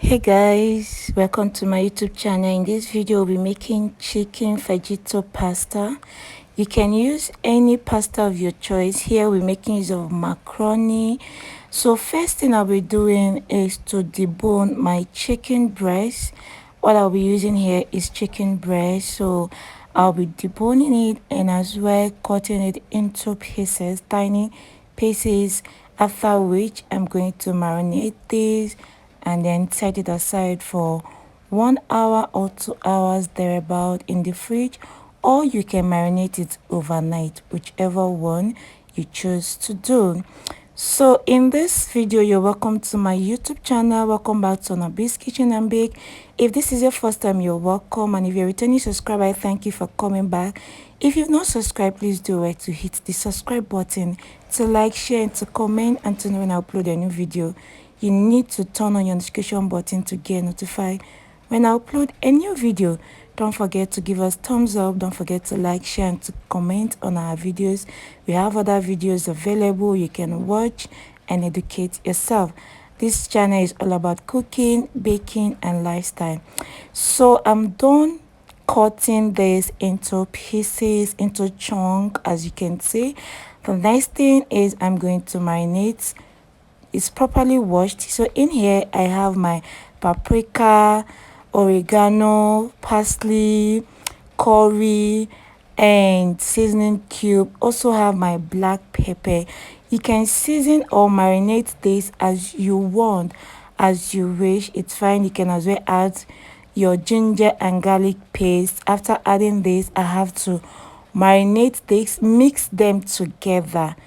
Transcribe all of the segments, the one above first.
Hey guys, welcome to my YouTube channel. In this video we'll be making chicken fajito pasta. You can use any pasta of your choice. Here we're making use of macaroni. So first thing I'll be doing is to debone my chicken breast. What I'll be using here is chicken breast, so I'll be deboning it and as well cutting it into pieces, tiny pieces, after which I'm going to marinate this and then set it aside for 1 hour or 2 hours thereabout in the fridge, or you can marinate it overnight, whichever one you choose to do. So in this video, you're welcome to my YouTube channel. Welcome back to Anabe's Kitchen and Bake. If this is your first time, you're welcome, and if you're a returning subscriber, I thank you for coming back. If you've not subscribed, please do it to hit the subscribe button, to like, share, and to comment, and to know when I upload a new video. You need to turn on your notification button to get notified when I upload a new video. Don't forget to give us thumbs up. Don't forget to like, share, and to comment on our videos. We have other videos available you can watch and educate yourself. This channel is all about cooking, baking, and lifestyle. So I'm done cutting this into pieces, into chunks, as you can see. The next thing is I'm going to marinate. It's properly washed. So in here I have my paprika, oregano, parsley, curry, and seasoning cube. Also have my black pepper. You can season or marinate this as you want, as you wish. It's fine. You can as well add your ginger and garlic paste. After adding this, I have to marinate this, mix them together.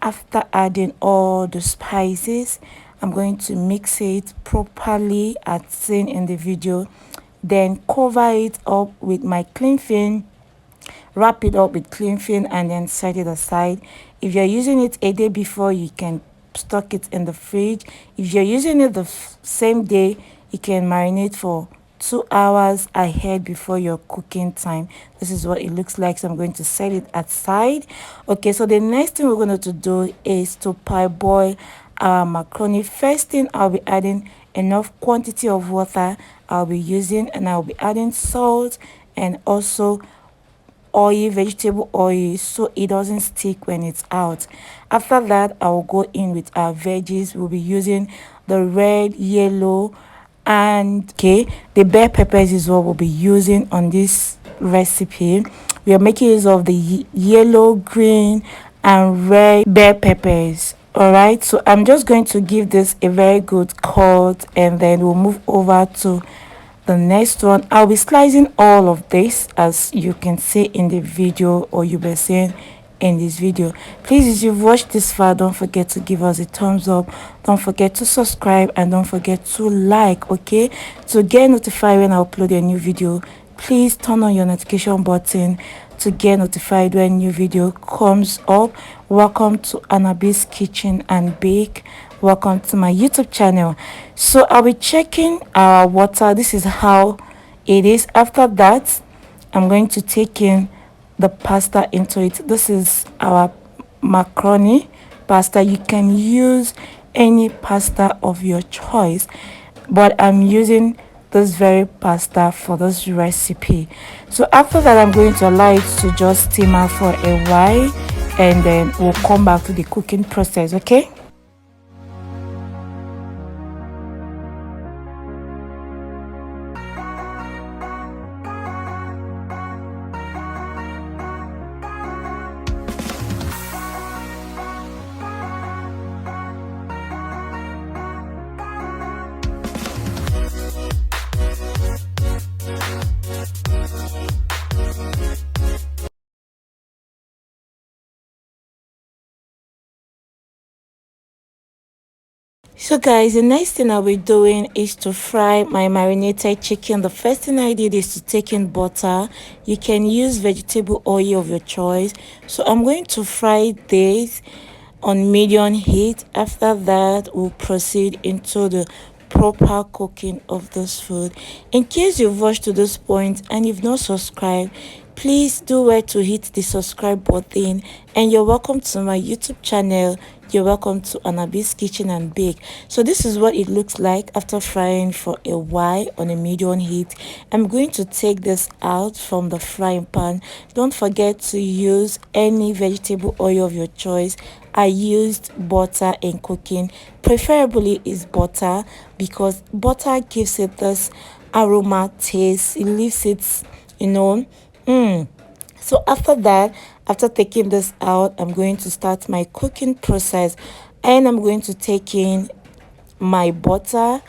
After adding all the spices, I'm going to mix it properly as seen in the video, then cover it up with my cling film, wrap it up with cling film, and then set it aside. If you're using it a day before, you can stock it in the fridge. If you're using it the same day, you can marinate for 2 hours ahead before your cooking time. This is what it looks like, so I'm going to set it aside. Okay, so the next thing we're going to do is to parboil our macaroni. First thing, I'll be adding enough quantity of water I'll be using, and I'll be adding salt and also oil, vegetable oil, so it doesn't stick when it's out. After that, I will go in with our veggies. We'll be using the red, yellow, and the bell peppers is what we'll be using on this recipe. We are making use of the yellow, green, and red bell peppers. All right, so I'm just going to give this a very good cut, and then we'll move over to the next one. I'll be slicing all of this as you can see in the video, or you'll be seeing in this video. Please, if you've watched this far, don't forget to give us a thumbs up, don't forget to subscribe, and don't forget to like. Okay, to get notified when I upload a new video, please turn on your notification button to get notified when new video comes up. Welcome to Anabe's Kitchen and Bake. Welcome to my YouTube channel. So I'll be checking our water. This is how it is. After that, I'm going to take in the pasta into it. This is our macaroni pasta. You can use any pasta of your choice, but I'm using this very pasta for this recipe. So after that, I'm going to allow it to just simmer for a while, and then we'll come back to the cooking process. Okay. So guys, the next thing I'll be doing is to fry my marinated chicken. The first thing I did is to take in butter. You can use vegetable oil of your choice. So I'm going to fry this on medium heat. After that, we'll proceed into the proper cooking of this food. In case you've watched to this point and you've not subscribed, Please do well to hit the subscribe button, and you're welcome to my YouTube channel. You're welcome to Anabi's Kitchen and Bake. So this is what it looks like after frying for a while on a medium heat. I'm going to take this out from the frying pan. Don't forget to use any vegetable oil of your choice. I used butter in cooking. Preferably is butter, because butter gives it this aroma taste. It leaves it, you know. So after that, after taking this out, I'm going to start my cooking process, and I'm going to take in my butter.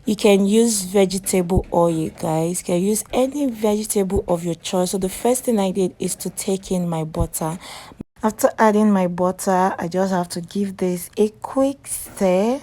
You can use vegetable oil, guys. You can use any vegetable of your choice. So the first thing I did is to take in my butter. After adding my butter, I just have to give this a quick stir.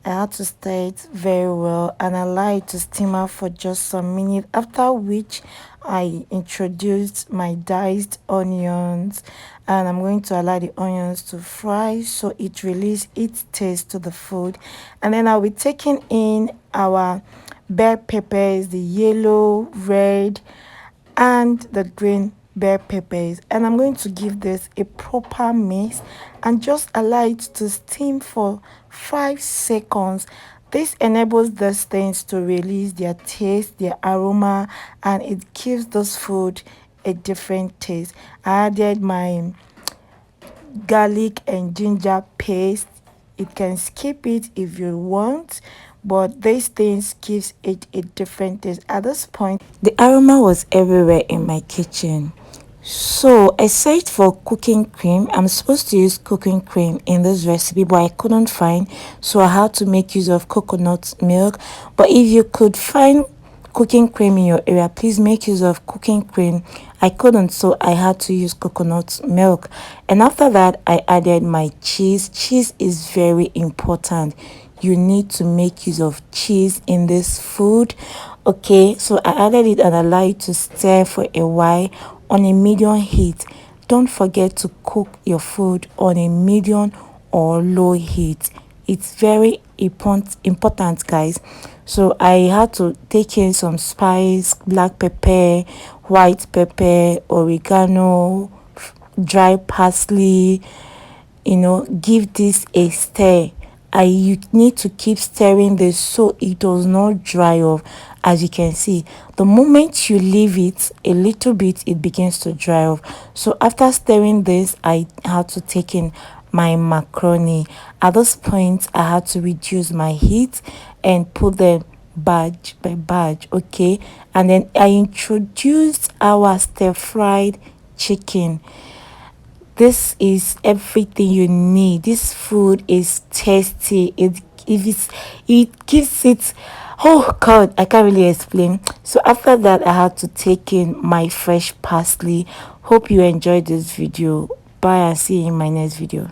I had to stir it very well, and allow it to simmer for just some minutes, after which I introduced my diced onions, and I'm going to allow the onions to fry so it releases its taste to the food. And then I'll be taking in our bell peppers, the yellow, red, and the green bell peppers, and I'm going to give this a proper mix and just allow it to steam for 5 seconds. This enables these things to release their taste, their aroma, and it gives this food a different taste. I added my garlic and ginger paste. You can skip it if you want, but these things gives it a different taste. At this point, the aroma was everywhere in my kitchen. So aside for cooking cream, I'm supposed to use cooking cream in this recipe, but I couldn't find, so I had to make use of coconut milk. But if you could find cooking cream in your area, please make use of cooking cream. I couldn't, so I had to use coconut milk. And after that, I added my cheese. Cheese is very important. You need to make use of cheese in this food. Okay, so I added it and allowed it to stir for a while on a medium heat. Don't forget to cook your food on a medium or low heat. It's very important, guys. So I had to take in some spice, black pepper, white pepper, oregano, dry parsley. Give this a stir. You need to keep stirring this so it does not dry off. As you can see, the moment you leave it a little bit, it begins to dry off. So after stirring this, I had to take in my macaroni. At this point, I had to reduce my heat and put them batch by batch. Okay, and then I introduced our stir fried chicken. This is everything you need. This food is tasty. It gives it, oh god, I can't really explain. So after that, I had to take in my fresh parsley. Hope you enjoyed this video. Bye, and see you in my next video.